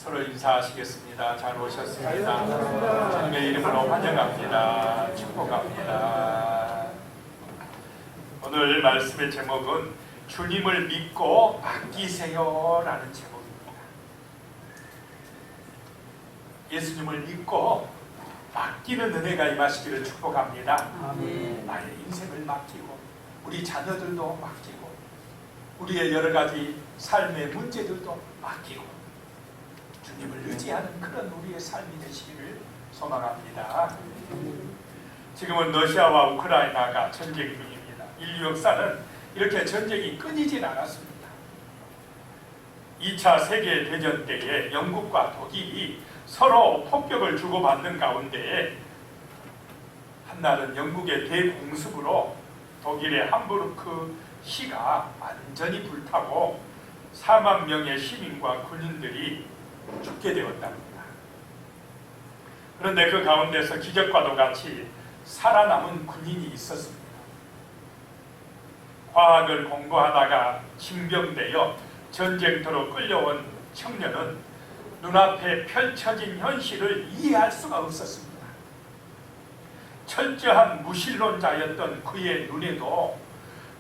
서로 인사하시겠습니다. 잘 오셨습니다. 주님의 이름으로 환영합니다. 축복합니다. 오늘 말씀의 제목은 주님을 믿고 맡기세요 라는 제목입니다. 예수님을 믿고 맡기는 은혜가 임하시기를 축복합니다. 아멘. 나의 인생을 맡기고 우리 자녀들도 맡기고 우리의 여러 가지 삶의 문제들도 맡기고 주님을 의지하는 그런 우리의 삶이 되시기를 소망합니다. 지금은 러시아와 우크라이나가 전쟁 중입니다. 인류 역사는 이렇게 전쟁이 끊이질 않았습니다. 2차 세계대전 때에 영국과 독일이 서로 폭격을 주고받는 가운데 한날은 영국의 대공습으로 독일의 함부르크 시가 완전히 불타고 4만 명의 시민과 군인들이 죽게 되었답니다. 그런데 그 가운데서 기적과도 같이 살아남은 군인이 있었습니다. 과학을 공부하다가 징병되어 전쟁터로 끌려온 청년은 눈앞에 펼쳐진 현실을 이해할 수가 없었습니다. 철저한 무신론자였던 그의 눈에도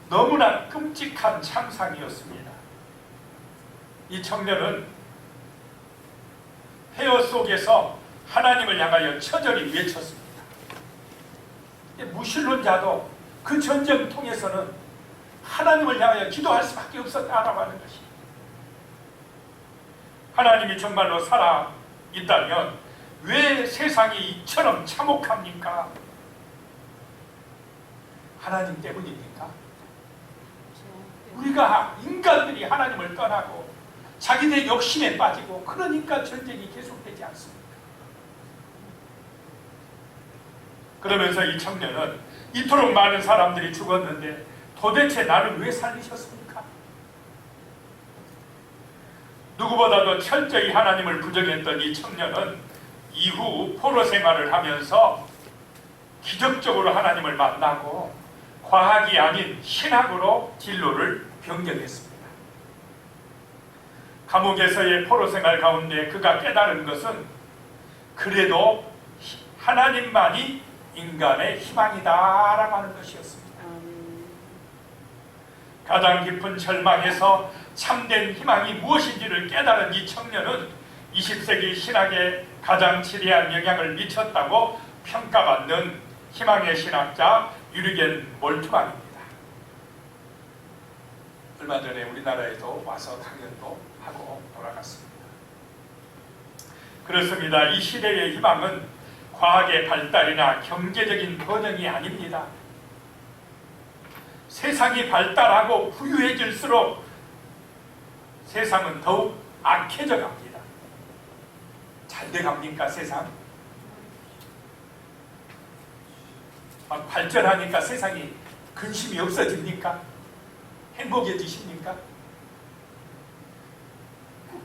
너무나 끔찍한 참상이었습니다. 이 청년은 폐허 속에서 하나님을 향하여 처절히 외쳤습니다. 무신론자도 그 전쟁통에서는 하나님을 향하여 기도할 수밖에 없었다라고 하는 것입니다. 하나님이 정말로 살아있다면 왜 세상이 이처럼 참혹합니까? 하나님 때문입니까? 우리가 인간들이 하나님을 떠나고 자기네 욕심에 빠지고 그러니까 전쟁이 계속되지 않습니다. 그러면서 이 청년은 이토록 많은 사람들이 죽었는데 도대체 나를 왜 살리셨습니까? 누구보다도 철저히 하나님을 부정했던 이 청년은 이후 포로 생활을 하면서 기적적으로 하나님을 만나고 과학이 아닌 신학으로 진로를 변경했습니다. 감옥에서의 포로 생활 가운데 그가 깨달은 것은 그래도 하나님만이 인간의 희망이다라고 하는 것이었습니다. 가장 깊은 절망에서 참된 희망이 무엇인지를 깨달은 이 청년은 20세기 신학에 가장 지대한 영향을 미쳤다고 평가받는 희망의 신학자 유르겐 몰트만입니다. 얼마 전에 우리나라에도 와서 강연도 하고 돌아갔습니다. 그렇습니다. 이 시대의 희망은 과학의 발달이나 경제적인 번영이 아닙니다. 세상이 발달하고 부유해질수록 세상은 더욱 악해져 갑니다. 잘 돼 갑니까, 세상? 막 발전하니까 세상이 근심이 없어집니까? 행복해지십니까?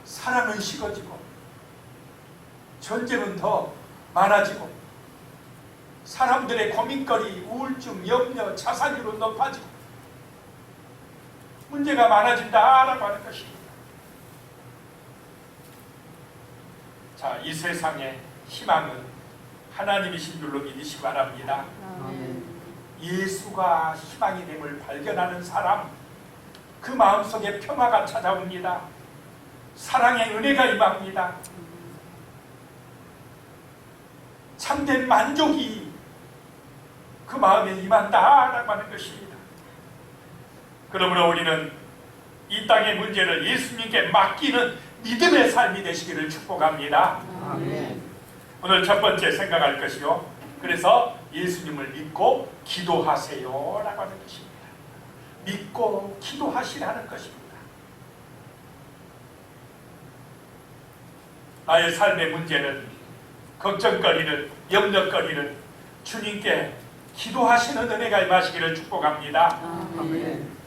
사랑은 식어지고 전쟁은 더 많아지고 사람들의 고민거리, 우울증, 염려, 자살률은 높아지고 문제가 많아진다라고 하는 것입니다. 자, 이 세상의 희망은 하나님이신 줄로 믿으시기 바랍니다. 예수가 희망이 됨을 발견하는 사람, 그 마음속에 평화가 찾아옵니다. 사랑의 은혜가 임합니다. 참된 만족이 그 마음에 임한다라고 하는 것입니다. 그러므로 우리는 이 땅의 문제를 예수님께 맡기는 믿음의 삶이 되시기를 축복합니다. 아멘. 오늘 첫 번째 생각할 것이요, 그래서 예수님을 믿고 기도하세요 라고 하는 것입니다. 믿고 기도하시라는 것입니다. 나의 삶의 문제는, 걱정거리는, 염려거리는 주님께 기도하시는 은혜가 임하시기를 축복합니다. 아멘.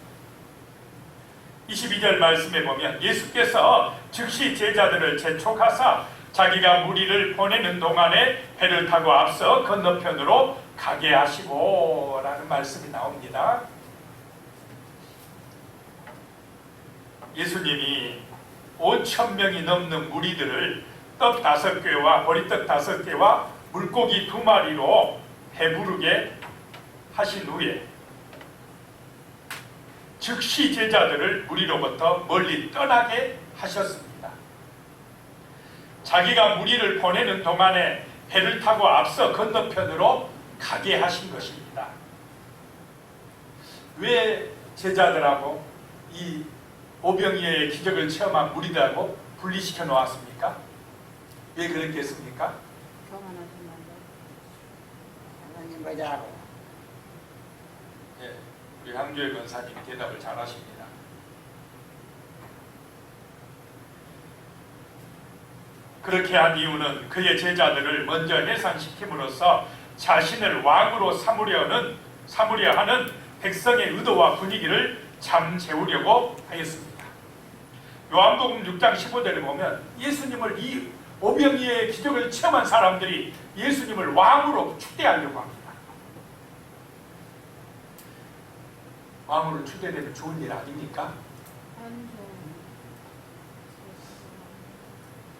22절 말씀에 보면 예수께서 즉시 제자들을 재촉하사 자기가 무리를 보내는 동안에 배를 타고 앞서 건너편으로 가게 하시고 라는 말씀이 나옵니다. 예수님이 5천 명이 넘는 무리들을 떡 5개와 보리떡 5개와 물고기 2마리로 배부르게 하신 후에 즉시 제자들을 무리로부터 멀리 떠나게 하셨습니다. 자기가 무리를 보내는 동안에 배를 타고 앞서 건너편으로 가게 하신 것입니다. 왜 제자들하고 이 오병이어의 기적을 체험한 무리들하고 분리시켜 놓았습니까? 왜 그렇게 했습니까? 하나님 보자고. 예, 우리 황교회 권사님이 대답을 잘 하십니다. 그렇게 한 이유는 그의 제자들을 먼저 해산시킴으로써 자신을 왕으로 삼으려 하는 백성의 의도와 분위기를 잠재우려고 하였습니다. 요한복음 6장 15절에 보면 예수님을 이 오병이어의 기적을 체험한 사람들이 예수님을 왕으로 추대하려고 합니다. 왕으로 추대되면 좋은 일 아닙니까?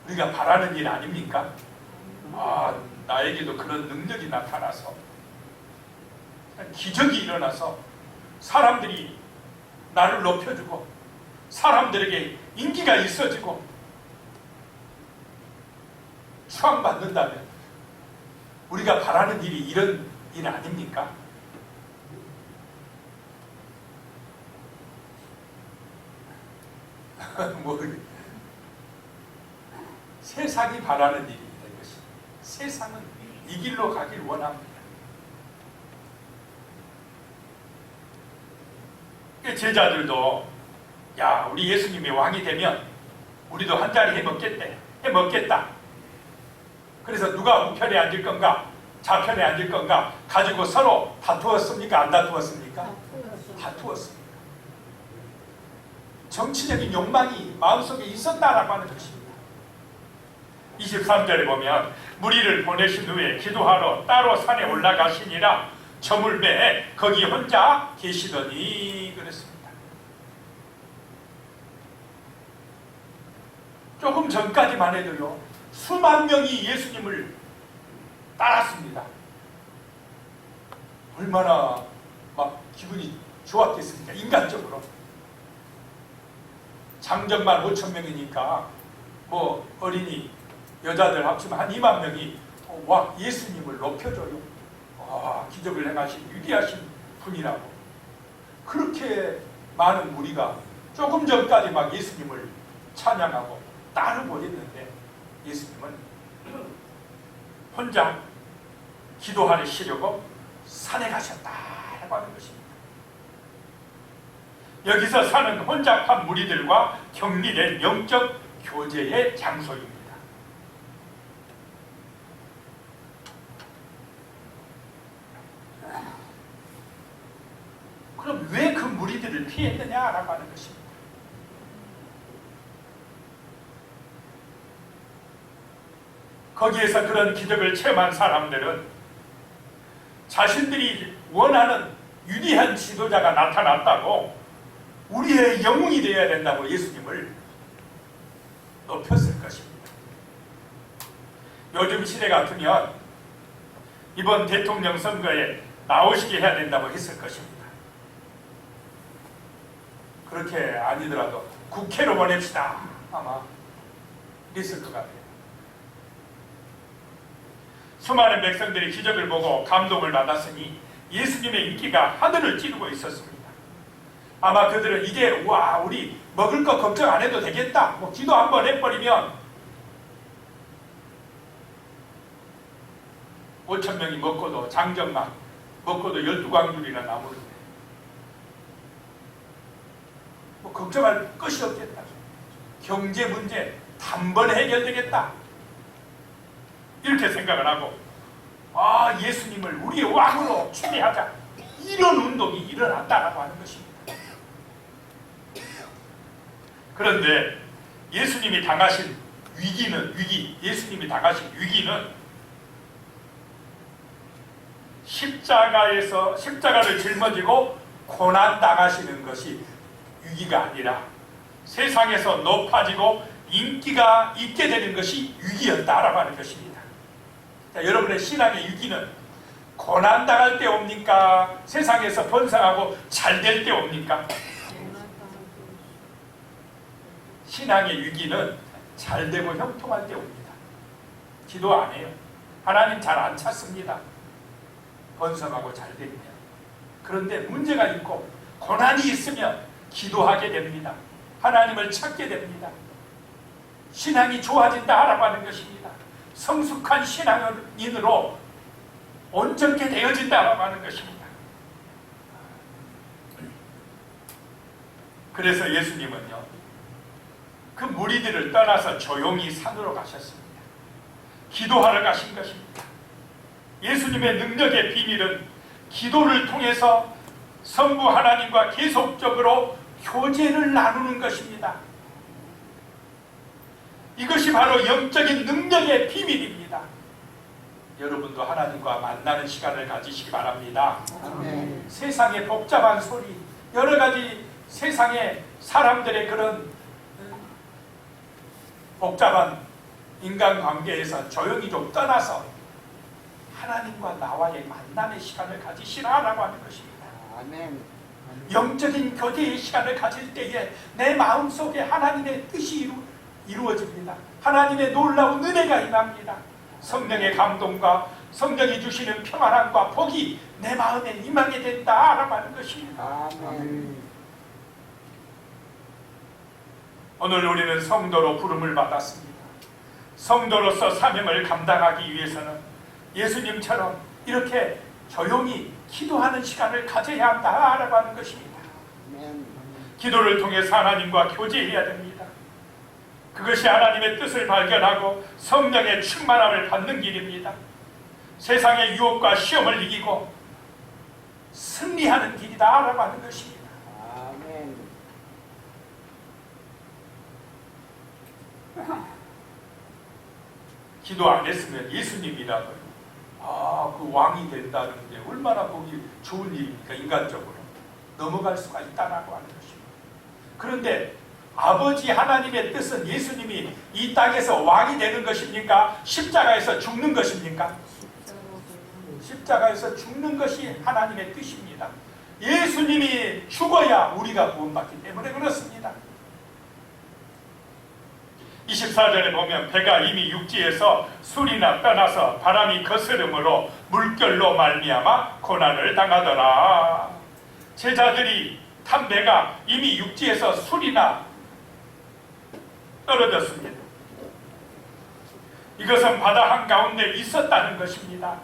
우리가 바라는 일 아닙니까? 나에게도 그런 능력이 나타나서 기적이 일어나서 사람들이 나를 높여주고 사람들에게 인기가 있어지고 추앙받는다면 우리가 바라는 일이 이런 일 아닙니까? 세상이 바라는 일입니다. 이것이 세상은 이 길로 가길 원합니다. 제자들도 우리 예수님이 왕이 되면 우리도 한 자리 해먹겠다. 그래서 누가 우편에 앉을 건가 좌편에 앉을 건가 가지고 서로 다투었습니까? 안 다투었습니까? 다투었습니다. 정치적인 욕망이 마음속에 있었다라고 하는 것입니다. 23절에 보면 무리를 보내신 후에 기도하러 따로 산에 올라가시니라 저물 배에 거기 혼자 계시더니 그랬습니다. 조금 전까지만 해도요 수만 명이 예수님을 따랐습니다. 얼마나 막 기분이 좋았겠습니까? 인간적으로. 장정만 5천 명이니까 뭐 어린이 여자들 합치면 한 2만 명이 예수님을 높여줘요. 기적을 행하신 위대하신 분이라고. 그렇게 많은 무리가 조금 전까지 막 예수님을 찬양하고 따르고 했는데 예수님은 혼자 기도하시려고 산에 가셨다라고 하는 것입니다. 여기서 산은 혼잡한 무리들과 격리된 영적 교제의 장소입니다. 그럼 왜 그 무리들을 피했느냐라고 하는 것입니다. 거기에서 그런 기적을 체험한 사람들은 자신들이 원하는 위대한 지도자가 나타났다고 우리의 영웅이 되어야 된다고 예수님을 높였을 것입니다. 요즘 시대 같으면 이번 대통령 선거에 나오시게 해야 된다고 했을 것입니다. 그렇게 아니더라도 국회로 보냅시다. 아마 이랬을 것 같아요. 수많은 백성들이 기적을 보고 감동을 받았으니 예수님의 인기가 하늘을 찌르고 있었습니다. 아마 그들은 이제 우리 먹을 거 걱정 안 해도 되겠다. 기도 한번 해버리면 5천 명이 먹고도 장정만 먹고도 12광줄이나 남으는데 걱정할 것이 없겠다. 경제 문제 단번에 해결되겠다. 이렇게 생각을 하고 예수님을 우리의 왕으로 추대하자. 이런 운동이 일어났다라고 하는 것입니다. 그런데 예수님이 당하신 예수님이 당하신 위기는 십자가를 짊어지고 고난 당하시는 것이 위기가 아니라 세상에서 높아지고 인기가 있게 되는 것이 위기였다라고 하는 것입니다. 자, 여러분의 신앙의 위기는 고난당할 때 옵니까? 세상에서 번성하고 잘 될 때 옵니까? 신앙의 위기는 잘 되고 형통할 때 옵니다. 기도 안 해요. 하나님 잘 안 찾습니다. 번성하고 잘 되면. 그런데 문제가 있고 고난이 있으면 기도하게 됩니다. 하나님을 찾게 됩니다. 신앙이 좋아진다라고 하는 것입니다. 성숙한 신앙인으로 온전케 되어진다라고 하는 것입니다. 그래서 예수님은요, 그 무리들을 떠나서 조용히 산으로 가셨습니다. 기도하러 가신 것입니다. 예수님의 능력의 비밀은 기도를 통해서 성부 하나님과 계속적으로 교제를 나누는 것입니다. 이것이 바로 영적인 능력의 비밀입니다. 여러분도 하나님과 만나는 시간을 가지시기 바랍니다. 아멘. 세상의 복잡한 소리, 여러 가지 세상의 사람들의 그런 복잡한 인간관계에서 조용히 좀 떠나서 하나님과 나와의 만남의 시간을 가지시라라고 하는 것입니다. 아멘. 영적인 교제의 시간을 가질 때에 내 마음속에 하나님의 뜻이 이루어집니다. 하나님의 놀라운 은혜가 임합니다. 성령의 감동과 성령이 주시는 평안함과 복이 내 마음에 임하게 된다라고 하는 것입니다. 아멘. 오늘 우리는 성도로 부름을 받았습니다. 성도로서 사명을 감당하기 위해서는 예수님처럼 이렇게 조용히 기도하는 시간을 가져야 한다라고 하는 것입니다. 아멘. 기도를 통해서 하나님과 교제해야 됩니다. 그것이 하나님의 뜻을 발견하고 성령의 충만함을 받는 길입니다. 세상의 유혹과 시험을 이기고 승리하는 길이다라고 하는 것입니다. 아멘. 기도 안 했으면 예수님이라고요. 그 왕이 된다는데 얼마나 보기 좋은 일입니까? 인간적으로 넘어갈 수가 있다라고 하는 것입니다. 그런데 아버지 하나님의 뜻은 예수님이 이 땅에서 왕이 되는 것입니까? 십자가에서 죽는 것입니까? 십자가에서 죽는 것이 하나님의 뜻입니다. 예수님이 죽어야 우리가 구원받기 때문에 그렇습니다. 24절에 보면 배가 이미 육지에서 술이나 떠나서 바람이 거스름으로 물결로 말미암아 고난을 당하더라. 제자들이 탄 배가 이미 육지에서 술이나 떨어졌습니다. 이것은 바다 한가운데 있었다는 것입니다.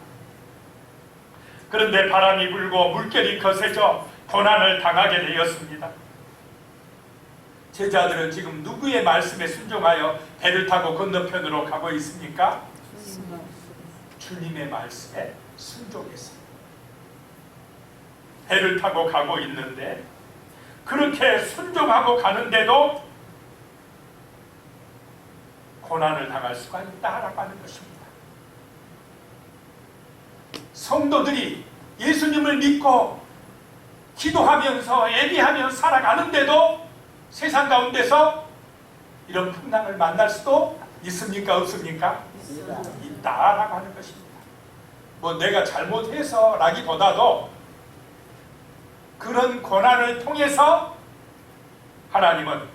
그런데 바람이 불고 물결이 거세져 고난을 당하게 되었습니다. 제자들은 지금 누구의 말씀에 순종하여 배를 타고 건너편으로 가고 있습니까? 주님의 말씀에 순종했습니다. 배를 타고 가고 있는데 그렇게 순종하고 가는데도 고난을 당할 수가 있다라고 하는 것입니다. 성도들이 예수님을 믿고 기도하면서 예비하며 살아가는데도 세상 가운데서 이런 풍랑을 만날 수도 있습니까? 없습니까? 있다라고 하는 것입니다. 뭐 내가 잘못해서 라기보다도 그런 고난을 통해서 하나님은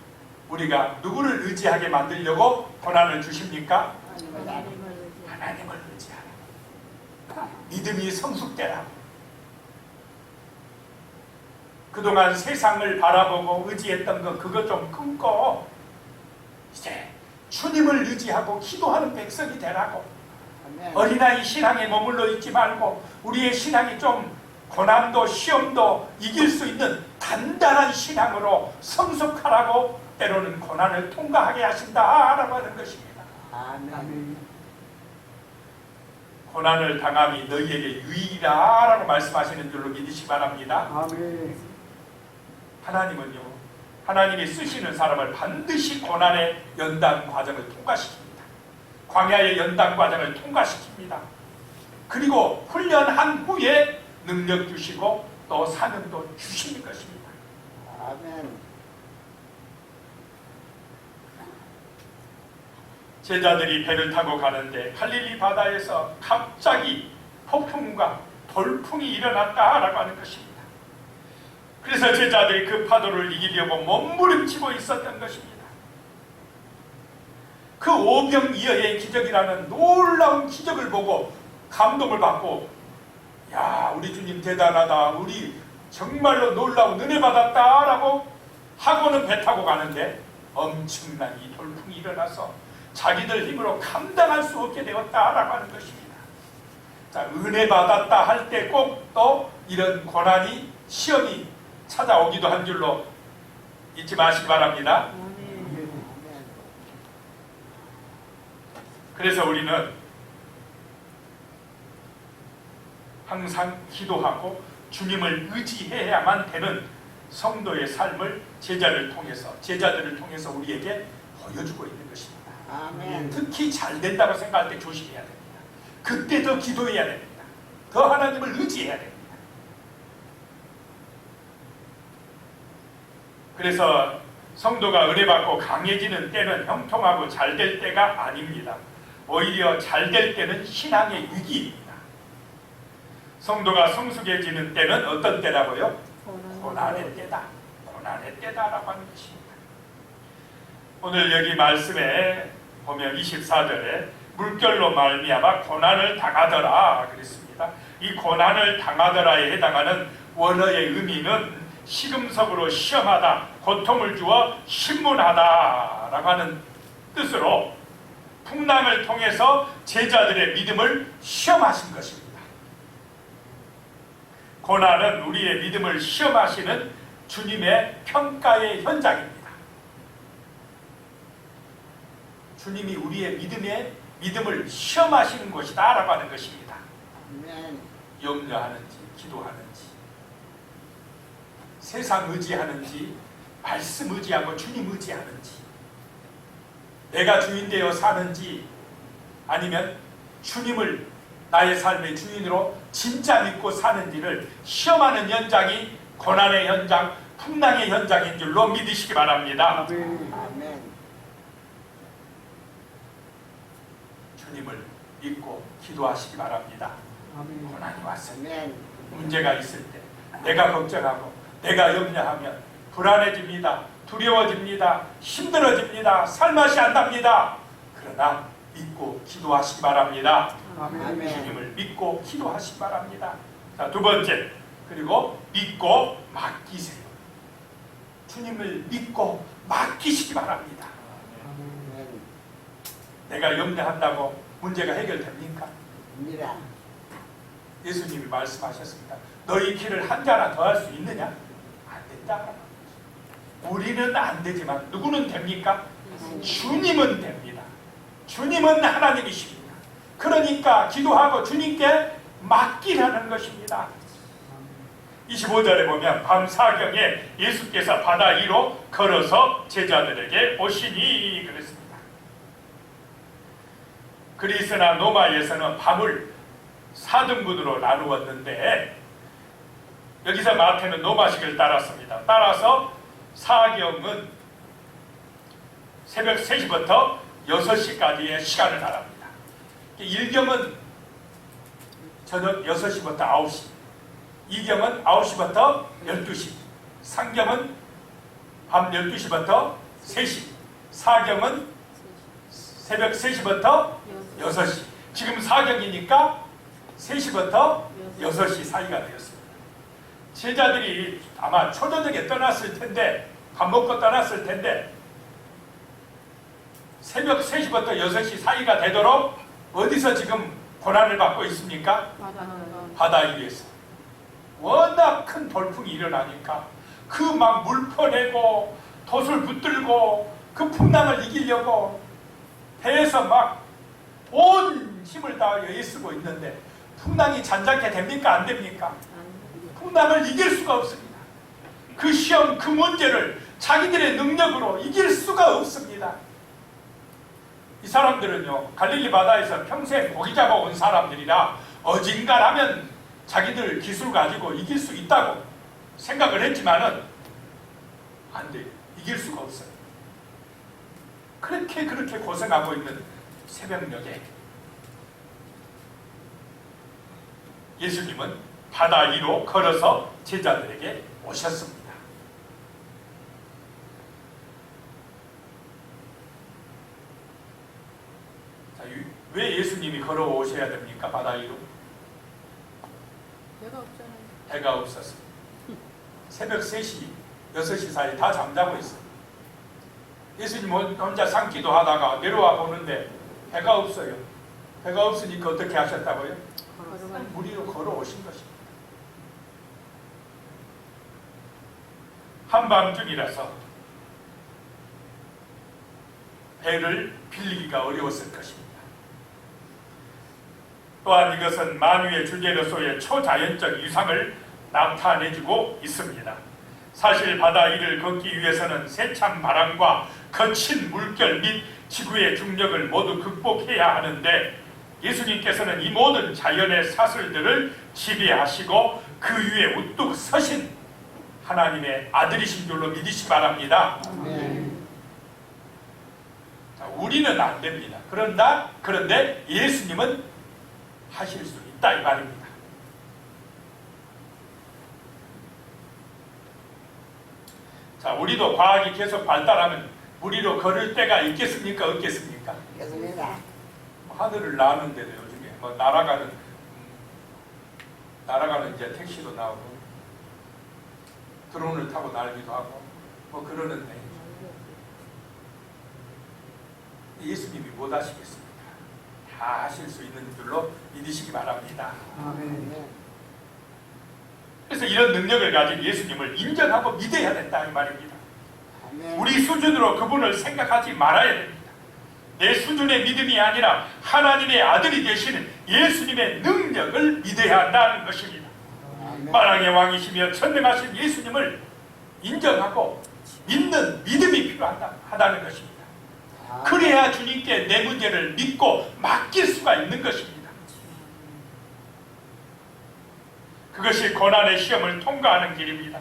우리가 누구를 의지하게 만들려고 고난을 주십니까? 하나님을 의지하라. 믿음이 성숙되라. 그동안 세상을 바라보고 의지했던 것 그것 좀 끊고 이제 주님을 의지하고 기도하는 백성이 되라고. 아멘. 어린아이 신앙에 머물러 있지 말고 우리의 신앙이 좀 고난도 시험도 이길 수 있는 단단한 신앙으로 성숙하라고 때로는 고난을 통과하게 하신다라고 하는 것입니다. 아멘. 고난을 당함이 너희에게 유익이라라고 말씀하시는 줄로 믿으시기 바랍니다. 아멘. 하나님은요, 하나님이 쓰시는 사람을 반드시 고난의 연단 과정을 통과시킵니다. 광야의 연단 과정을 통과시킵니다. 그리고 훈련한 후에 능력 주시고 또 사명도 주시는 것입니다. 아멘. 제자들이 배를 타고 가는데 갈릴리 바다에서 갑자기 폭풍과 돌풍이 일어났다라고 하는 것입니다. 그래서 제자들이 그 파도를 이기려고 몸부림치고 있었던 것입니다. 그 오병이어의 기적이라는 놀라운 기적을 보고 감동을 받고, 야, 우리 주님 대단하다, 우리 정말로 놀라운 은혜 받았다라고 하고는 배 타고 가는데 엄청난 이 돌풍이 일어나서 자기들 힘으로 감당할 수 없게 되었다라고 하는 것입니다. 자, 은혜 받았다 할 때 꼭 또 이런 고난이, 시험이 찾아오기도 한 줄로 잊지 마시기 바랍니다. 그래서 우리는 항상 기도하고 주님을 의지해야만 되는 성도의 삶을 제자들을 통해서 우리에게 보여주고 있는 것입니다. 아멘. 특히 잘 된다고 생각할 때 조심해야 됩니다. 그때 더 기도해야 됩니다. 더 하나님을 의지해야 됩니다. 그래서 성도가 은혜받고 강해지는 때는 형통하고 잘 될 때가 아닙니다. 오히려 잘 될 때는 신앙의 위기입니다. 성도가 성숙해지는 때는 어떤 때라고요? 고난의 때다. 고난의 때다라고 하는 것입니다. 오늘 여기 말씀에 보면 24절에 물결로 말미암아 고난을 당하더라 그랬습니다. 이 고난을 당하더라에 해당하는 원어의 의미는 시금석으로 시험하다, 고통을 주어 신문하다라고 하는 뜻으로 풍랑을 통해서 제자들의 믿음을 시험하신 것입니다. 고난은 우리의 믿음을 시험하시는 주님의 평가의 현장입니다. 주님이 우리의 믿음을 시험하시는 것이다 라고 하는 것입니다. 염려하는지 기도하는지 세상 의지하는지 말씀 의지하고 주님 의지하는지 내가 주인 되어 사는지 아니면 주님을 나의 삶의 주인으로 진짜 믿고 사는지를 시험하는 현장이 고난의 현장, 풍랑의 현장인 줄로 믿으시기 바랍니다. 아멘. 주님을 믿고 기도하시기 바랍니다. 아멘. 고난이 왔을 때, 아멘. 문제가 있을 때, 내가 걱정하고 내가 염려하면 불안해집니다. 두려워집니다. 힘들어집니다. 살맛이 안 납니다. 그러나 믿고 기도하시기 바랍니다. 아멘. 주님을 믿고 기도하시기 바랍니다. 자, 두 번째, 그리고 믿고 맡기세요. 주님을 믿고 맡기시기 바랍니다. 아멘. 내가 염려한다고 문제가 해결됩니까? 입니다. 예수님이 말씀하셨습니다. 너희 길을 한 자나 더 할 수 있느냐? 안 된다. 우리는 안 되지만 누구는 됩니까? 주님은 됩니다. 주님은 하나님이십니다. 그러니까 기도하고 주님께 맡기라는 것입니다. 25절에 보면 밤 사경에 예수께서 바다 위로 걸어서 제자들에게 오시니 그랬습니다. 그리스나 로마에서는 밤을 4등분으로 나누었는데 여기서 마태는 로마식을 따랐습니다. 따라서 사경은 새벽 3시부터 6시까지의 시간을 말합니다. 1경은 저녁 6시부터 9시, 2경은 9시부터 12시, 3경은 밤 12시부터 3시, 4경은 새벽 3시부터 6시. 지금 4경이니까 3시부터 6시 사이가 되었습니다. 제자들이 아마 초저녁에 떠났을 텐데, 밥 먹고 떠났을 텐데 새벽 3시부터 6시 사이가 되도록 어디서 지금 고난을 받고 있습니까? 바다 위에서. 워낙 큰 돌풍이 일어나니까 그 막 물 퍼내고 돛을 붙들고 그 풍랑을 이기려고 배에서 막 온 힘을 다하여 애쓰고 있는데 풍랑이 잔잔케 됩니까? 안 됩니까? 풍랑을 이길 수가 없습니다. 그 시험, 그 문제를 자기들의 능력으로 이길 수가 없습니다. 이 사람들은요, 갈릴리 바다에서 평생 고기 잡아온 사람들이라 어진간하면 자기들 기술 가지고 이길 수 있다고 생각을 했지만은 안 돼요. 이길 수가 없어요. 그렇게 고생하고 있는 새벽녘에 예수님은 바다 위로 걸어서 제자들에게 오셨습니다. 자, 왜 예수님이 걸어오셔야 됩니까? 바다 위로? 배가 없잖아요. 배가 없었습니다. 새벽 3시, 6시 사이 다 잠자고 있어요. 예수님 혼자 산기도 하다가 내려와 보는데 배가 없어요. 배가 없으니까 어떻게 하셨다고요? 물 위로 걸어오신 것입니다. 한밤중이라서 배를 빌리기가 어려웠을 것입니다. 또한 이것은 만유의 주제로서의 초자연적 이상을 나타내주고 있습니다. 사실 바다 위를 걷기 위해서는 세찬 바람과 거친 물결 및 지구의 중력을 모두 극복해야 하는데 예수님께서는 이 모든 자연의 사슬들을 지배하시고 그 위에 우뚝 서신 하나님의 아들이신 줄로 믿으시기 바랍니다. 자, 우리는 안 됩니다. 그런데 예수님은 하실 수 있다 이 말입니다. 자, 우리도 과학이 계속 발달하면 물 위로 걸을 때가 있겠습니까? 없겠습니까? 있습니다. 하늘을 나는데도 요즘에 뭐 날아가는 이제 택시도 나오고 드론을 타고 날기도 하고 뭐 그러는데 예수님이 못 하시겠습니까? 다 하실 수 있는 줄로 믿으시기 바랍니다. 그래서 이런 능력을 가진 예수님을 인정하고 믿어야 된다 이 말입니다. 우리 수준으로 그분을 생각하지 말아야 됩니다. 내 수준의 믿음이 아니라 하나님의 아들이 되시는 예수님의 능력을 믿어야 한다는 것입니다. 만왕의 왕이시며 전능하신 예수님을 인정하고 믿는 믿음이 필요하다는 것입니다. 그래야 주님께 내 문제를 믿고 맡길 수가 있는 것입니다. 그것이 고난의 시험을 통과하는 길입니다.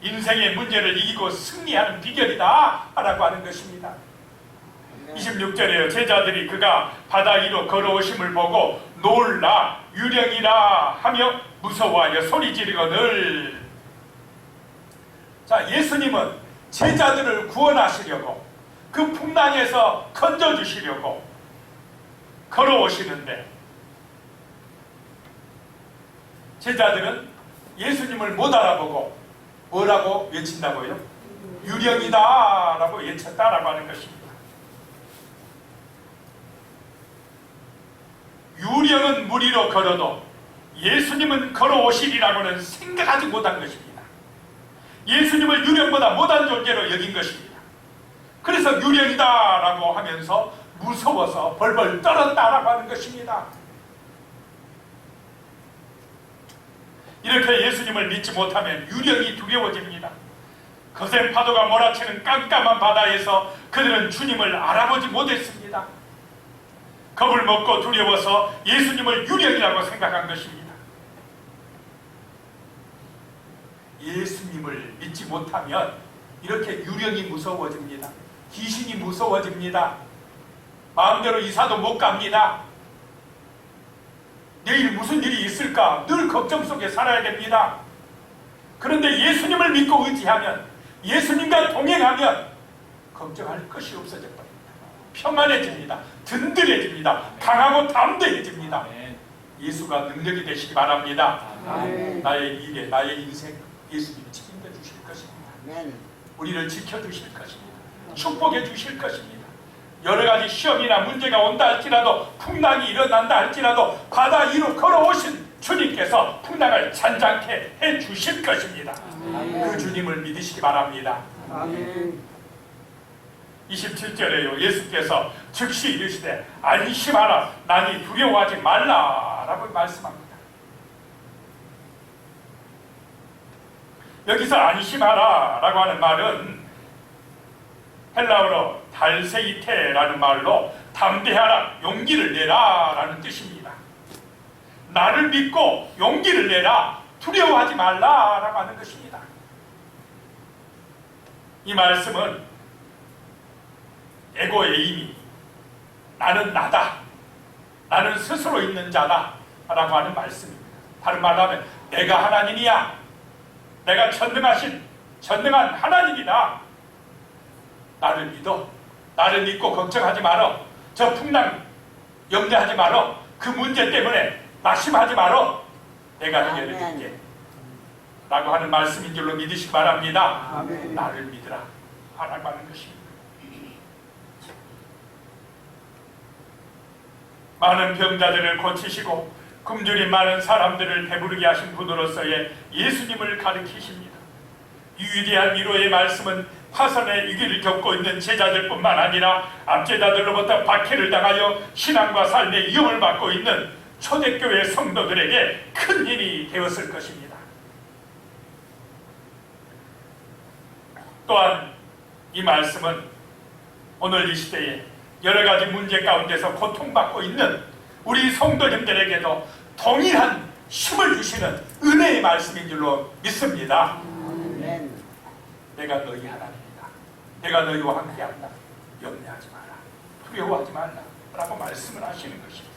인생의 문제를 이기고 승리하는 비결이다 라고 하는 것입니다. 26절에요. 제자들이 그가 바다 위로 걸어오심을 보고 놀라 유령이라 하며 무서워하여 소리 지르거늘. 자, 예수님은 제자들을 구원하시려고 그 풍랑에서 건져주시려고 걸어오시는데 제자들은 예수님을 못 알아보고 뭐라고 외친다고요? 유령이다 라고 외쳤다라고 하는 것입니다. 유령은 물 위로 걸어도 예수님은 걸어오시리라고는 생각하지 못한 것입니다. 예수님을 유령보다 못한 존재로 여긴 것입니다. 그래서 유령이다 라고 하면서 무서워서 벌벌 떨었다라고 하는 것입니다. 이렇게 예수님을 믿지 못하면 유령이 두려워집니다. 거센 파도가 몰아치는 깜깜한 바다에서 그들은 주님을 알아보지 못했습니다. 겁을 먹고 두려워서 예수님을 유령이라고 생각한 것입니다. 예수님을 믿지 못하면 이렇게 유령이 무서워집니다. 귀신이 무서워집니다. 마음대로 이사도 못 갑니다. 내일 무슨 일이 있을까 늘 걱정 속에 살아야 됩니다. 그런데 예수님을 믿고 의지하면, 예수님과 동행하면 걱정할 것이 없어져 버립니다. 평안해집니다. 든든해집니다. 강하고 담대해집니다. 예수가 능력이 되시기 바랍니다. 나의 미래, 나의 인생 예수님이 책임져 주실 것입니다. 우리를 지켜주실 것입니다. 축복해 주실 것입니다. 여러 가지 시험이나 문제가 온다 할지라도, 풍랑이 일어난다 할지라도 바다 위로 걸어오신 주님께서 풍랑을 잔잔케 해 주실 것입니다. 그 주님을 믿으시기 바랍니다. 27절에요. 예수께서 즉시 이르시되 안심하라, 나니 두려워하지 말라라고 말씀합니다. 여기서 안심하라라고 하는 말은 헬라어로 달세이테라는 말로 담대하라, 용기를 내라 라는 뜻입니다. 나를 믿고 용기를 내라, 두려워하지 말라라고 하는 것입니다. 이 말씀은 에고의 의미, 나는 나다, 나는 스스로 있는 자다 라고 하는 말씀입니다. 다른 말로 하면 내가 하나님이야, 내가 전능한 하나님이다, 나를 믿어, 나를 믿고 걱정하지 말어, 저 풍랑 염려하지 말어, 그 문제 때문에 낙심하지 말어, 내가 해결해 줄게 라고 하는 말씀인 줄로 믿으시기 바랍니다. 아멘. 나를 믿으라 하라고 하는 것입니다. 많은 병자들을 고치시고 굶주린 많은 사람들을 배부르게 하신 분으로서의 예수님을 가리키십니다. 이 위대한 위로의 말씀은 화선의 위기를 겪고 있는 제자들뿐만 아니라 압제자들로부터 박해를 당하여 신앙과 삶의 위험을 받고 있는 초대교회 성도들에게 큰 힘이 되었을 것입니다. 또한 이 말씀은 오늘 이 시대에 여러 가지 문제 가운데서 고통받고 있는 우리 성도님들에게도 동일한 힘을 주시는 은혜의 말씀인 줄로 믿습니다. 아멘. 내가 너희 하나님이다, 내가 너희와 함께한다, 염려하지 마라, 두려워하지 말라 라고 말씀을 하시는 것입니다.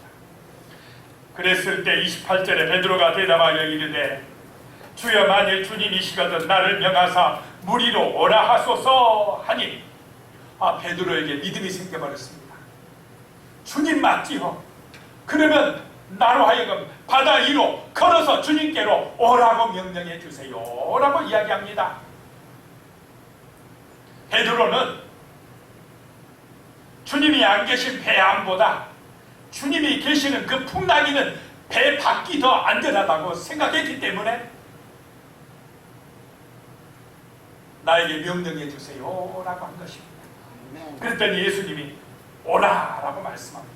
그랬을 때 28절에 베드로가 대답하여 이르되 주여 만일 주님이시거든 나를 명하사 무리로 오라 하소서 하니, 베드로에게 믿음이 생겨버렸습니다. 주님 맞지요? 그러면 나로 하여금 바다 위로 걸어서 주님께로 오라고 명령해 주세요 라고 이야기합니다. 베드로는 주님이 안 계신 배 안보다 주님이 계시는 그 풍랑이는 배 밖이 더 안전하다고 생각했기 때문에 나에게 명령해 주세요 라고 한 것입니다. 아멘. 그랬더니 예수님이 오라 라고 말씀합니다.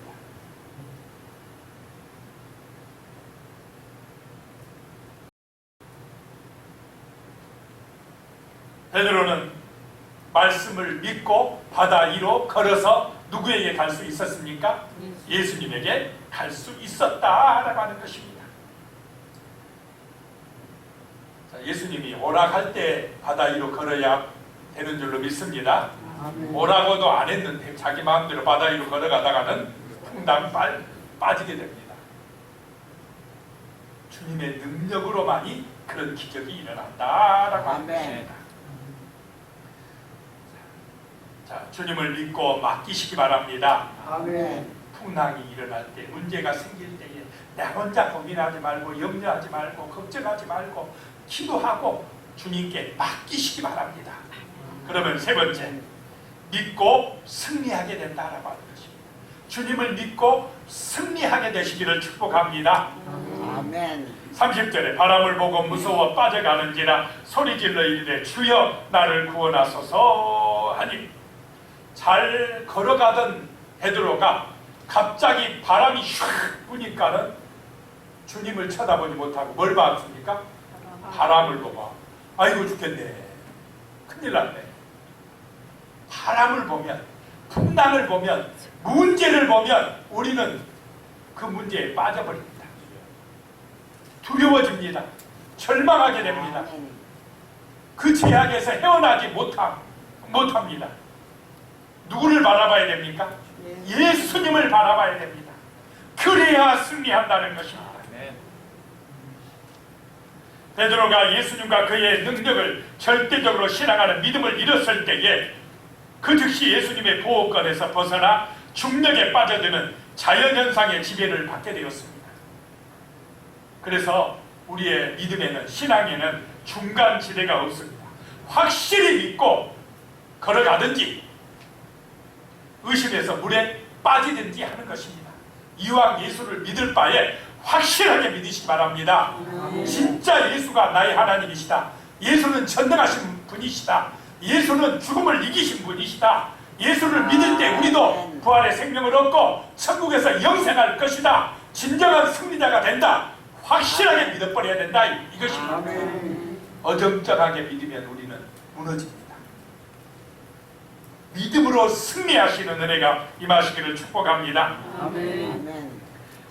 베드로는 말씀을 믿고 바다 위로 걸어서 누구에게 갈 수 있었습니까? 예수님에게 갈 수 있었다라고 하는 것입니다. 자, 예수님이 오라 할 때 바다 위로 걸어야 되는 줄로 믿습니다. 아멘. 오라고도 안 했는데 자기 마음대로 바다 위로 걸어가다가는 풍랑 빠지게 됩니다. 주님의 능력으로만이 그런 기적이 일어난다라고 하는 아멘. 것입니다. 자, 주님을 믿고 맡기시기 바랍니다. 아멘. 풍랑이 일어날 때, 문제가 생길 때에 나 혼자 고민하지 말고 염려하지 말고 걱정하지 말고 기도하고 주님께 맡기시기 바랍니다. 그러면 세 번째, 믿고 승리하게 된다라고 하는 것입니다. 주님을 믿고 승리하게 되시기를 축복합니다. 아멘. 30절에 바람을 보고 무서워 빠져가는지라 소리질러 이르되 주여 나를 구원하소서 하니, 잘 걸어가던 베드로가 갑자기 바람이 슉 부니까는 주님을 쳐다보지 못하고 뭘 봤습니까? 바람을 보고 아이고 죽겠네, 큰일 났네. 바람을 보면, 풍랑을 보면, 문제를 보면 우리는 그 문제에 빠져버립니다. 두려워집니다. 절망하게 됩니다. 아멘. 그 죄악에서 헤어나지 못합니다. 누구를 바라봐야 됩니까? 예수님을 바라봐야 됩니다. 그래야 승리한다는 것입니다. 베드로가 예수님과 그의 능력을 절대적으로 신앙하는 믿음을 잃었을 때에 그 즉시 예수님의 보호권에서 벗어나 중력에 빠져드는 자연현상의 지배를 받게 되었습니다. 그래서 우리의 믿음에는, 신앙에는 중간지대가 없습니다. 확실히 믿고 걸어가든지 의심해서 물에 빠지든지 하는 것입니다. 이왕 예수를 믿을 바에 확실하게 믿으시기 바랍니다. 진짜 예수가 나의 하나님이시다. 예수는 전능하신 분이시다. 예수는 죽음을 이기신 분이시다. 예수를 믿을 때 우리도 부활의 생명을 얻고 천국에서 영생할 것이다. 진정한 승리자가 된다. 확실하게 믿어버려야 된다. 이것입니다. 아멘. 어정쩡하게 믿으면 우리는 무너집니다. 믿음으로 승리하시는 은혜가 임하시기를 축복합니다. 아멘.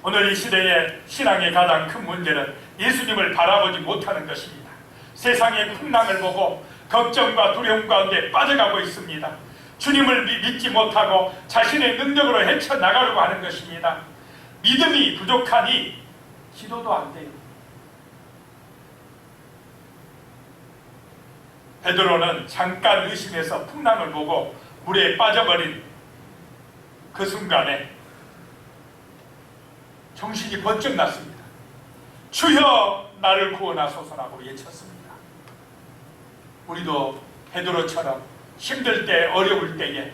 오늘 이 시대의 신앙의 가장 큰 문제는 예수님을 바라보지 못하는 것입니다. 세상의 풍랑을 보고 걱정과 두려움 가운데 빠져가고 있습니다. 주님을 믿지 못하고 자신의 능력으로 헤쳐나가려고 하는 것입니다. 믿음이 부족하니 기도도 안 돼요. 베드로는 잠깐 의심해서 풍랑을 보고 물에 빠져버린 그 순간에 정신이 번쩍 났습니다. 주여 나를 구원하소서라고 외쳤습니다. 우리도 베드로처럼 힘들 때, 어려울 때에,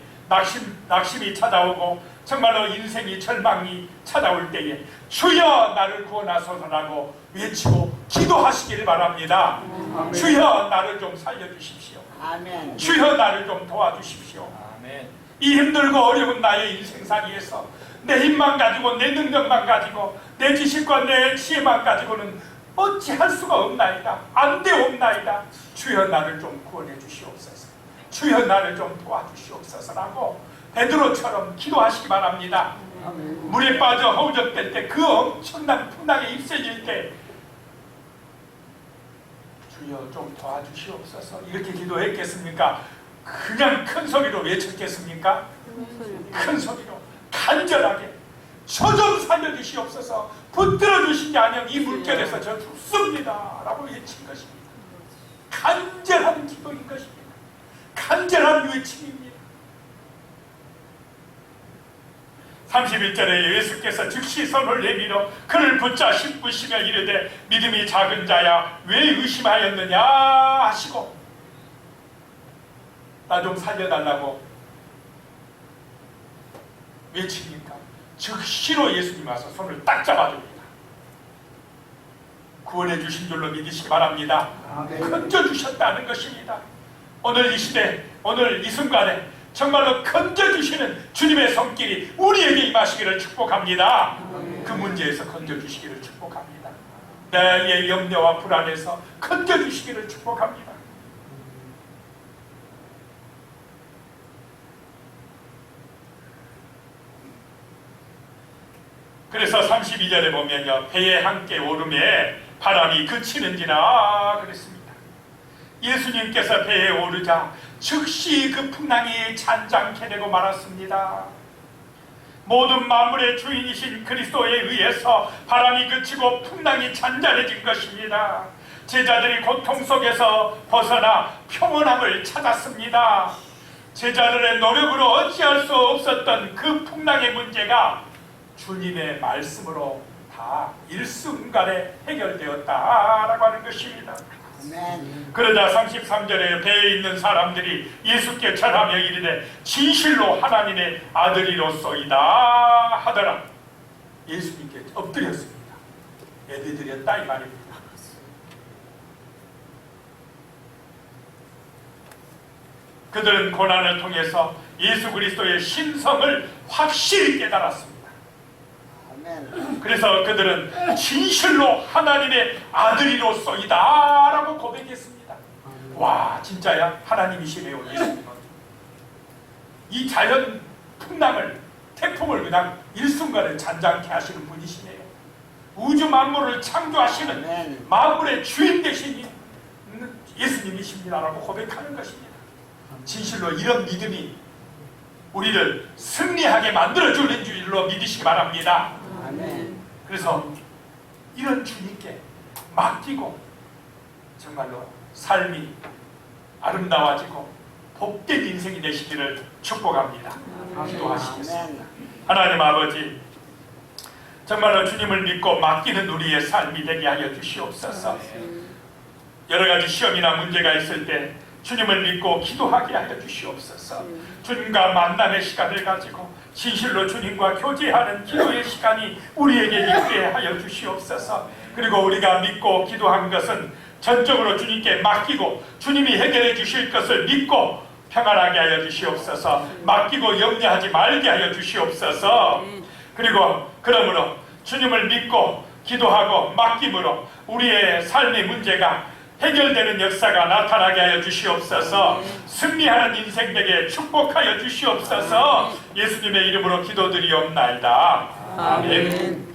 낙심이 찾아오고 정말로 인생이 절망이 찾아올 때에 주여 나를 구원하소서라고 외치고 기도하시기를 바랍니다. 아멘. 주여 나를 좀 살려주십시오. 아멘. 주여 나를 좀 도와주십시오. 아멘. 이 힘들고 어려운 나의 인생살이에서 내 힘만 가지고, 내 능력만 가지고, 내 지식과 내 지혜만 가지고는 어찌할 수가 없나이다. 안 되옵나이다. 주여 나를 좀 구원해 주시옵소서. 주여 나를 좀 도와주시옵소서라고 베드로처럼 기도하시기 바랍니다. 아멘. 물에 빠져 허우적댈 때, 그 엄청난 풍랑에 휩쓸릴 때 주여 좀 도와주시옵소서 이렇게 기도했겠습니까? 그냥 큰 소리로 외쳤겠습니까? 큰 소리로 간절하게 저 좀 살려주시옵소서, 붙들어 주신 게 아니면 이 물결에서 저 죽습니다 라고 외친 것입니다. 간절한 기도인 것입니다. 간절한 외침입니다. 31절에 예수께서 즉시 손을 내밀어 그를 붙자 씹으시며 이르되 믿음이 작은 자야 왜 의심하였느냐 하시고 나 좀 살려달라고 외치니까 즉시로 예수님 와서 손을 딱 잡아줍니다. 구원해 주신 줄로 믿으시기 바랍니다. 건져주셨다는 것입니다. 오늘 이 시대, 오늘 이 순간에 정말로 건져주시는 주님의 손길이 우리에게 임하시기를 축복합니다. 그 문제에서 건져주시기를 축복합니다. 나의 염려와 불안에서 건져주시기를 축복합니다. 그래서 32절에 보면요, 배에 함께 오름에 바람이 그치는지라 그랬습니다. 예수님께서 배에 오르자 즉시 그 풍랑이 잔잔케 되고 말았습니다. 모든 만물의 주인이신 그리스도에 의해서 바람이 그치고 풍랑이 잔잔해진 것입니다. 제자들이 고통 속에서 벗어나 평온함을 찾았습니다. 제자들의 노력으로 어찌할 수 없었던 그 풍랑의 문제가 주님의 말씀으로 다 일순간에 해결되었다라고 하는 것입니다. 아멘. 그러자 33절에 배에 있는 사람들이 예수께 절하며 이르되 진실로 하나님의 아들이로소이다 하더라. 예수님께 엎드렸습니다. 예배드렸다 이 말입니다. 그들은 고난을 통해서 예수 그리스도의 신성을 확실히 깨달았습니다. 아멘. 그래서 그들은 진실로 하나님의 아들이로소이다 라고 고백했습니다. 와, 진짜야 하나님이시네요. 예수님은 이 자연 풍랑을, 태풍을 그냥 일순간에 잔잔케 하시는 분이시네요. 우주 만물을 창조하시는 아멘. 만물의 주인 되신 예수님이십니다 라고 고백하는 것입니다. 진실로 이런 믿음이 우리를 승리하게 만들어주는 줄로 믿으시기 바랍니다. 아멘. 그래서 이런 주님께 맡기고 정말로 삶이 아름다워지고 복된 인생이 되시기를 축복합니다. 기도하시겠습니다. 아멘. 하나님 아버지, 정말로 주님을 믿고 맡기는 우리의 삶이 되게 하여 주시옵소서. 여러 가지 시험이나 문제가 있을 때 주님을 믿고 기도하게 하여 주시옵소서. 주님과 만남의 시간을 가지고 진실로 주님과 교제하는 기도의 시간이 우리에게 있게 하여 주시옵소서. 그리고 우리가 믿고 기도한 것은 전적으로 주님께 맡기고 주님이 해결해 주실 것을 믿고 평안하게 하여 주시옵소서. 맡기고 염려하지 말게 하여 주시옵소서. 그리고 그러므로 주님을 믿고 기도하고 맡김으로 우리의 삶의 문제가 해결되는 역사가 나타나게 하여 주시옵소서. 승리하는 인생 되게 축복하여 주시옵소서. 예수님의 이름으로 기도드리옵나이다. 아멘.